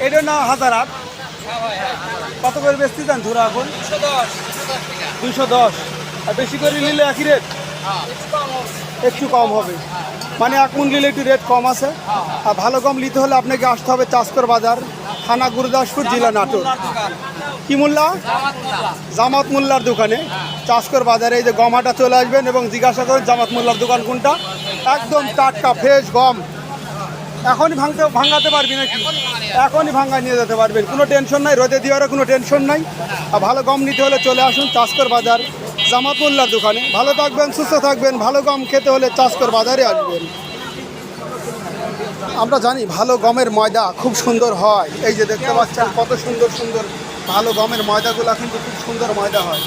এটা না 1008 কত করে বেচতে চান ধরা এখন? 210। আর বেশি করে নিলে একই রেট? একটু কম হবে, মানে 1 মণ নিলে একটু রেট কম আছে। আর ভালো গম নিতে হলে আপনাকে আসতে হবে চাষকর বাজার, থানা গুরুদাসপুর, জেলা নাটোর। কি মোল্লা? জামাত মোল্লার দোকানে, চাষকর বাজারে এই যে গম হাটা চলে আসবেন এবং জিজ্ঞাসা করেন জামাত মোল্লার দোকান কোনটা। একদম টাটকা ফ্রেশ গম, এখনই ভাঙাতে পারবি নাকি? এখনই ভাঙা নিয়ে যেতে পারবেন, কোনো টেনশন নাই, রোদে দেওয়ারও কোনো টেনশন নাই। আর ভালো গম নিতে হলে চলে আসুন চাষকর বাজার, জামাত মোল্লার দোকানে। ভালো থাকবেন, সুস্থ থাকবেন, ভালো গম খেতে হলে চাষকর বাজারে আসবেন। আমরা জানি ভালো গমের ময়দা খুব সুন্দর হয়, এই যে দেখতে পাচ্ছেন কত সুন্দর সুন্দর ভালো গমের ময়দাগুলো কিন্তু খুব সুন্দর ময়দা হয়।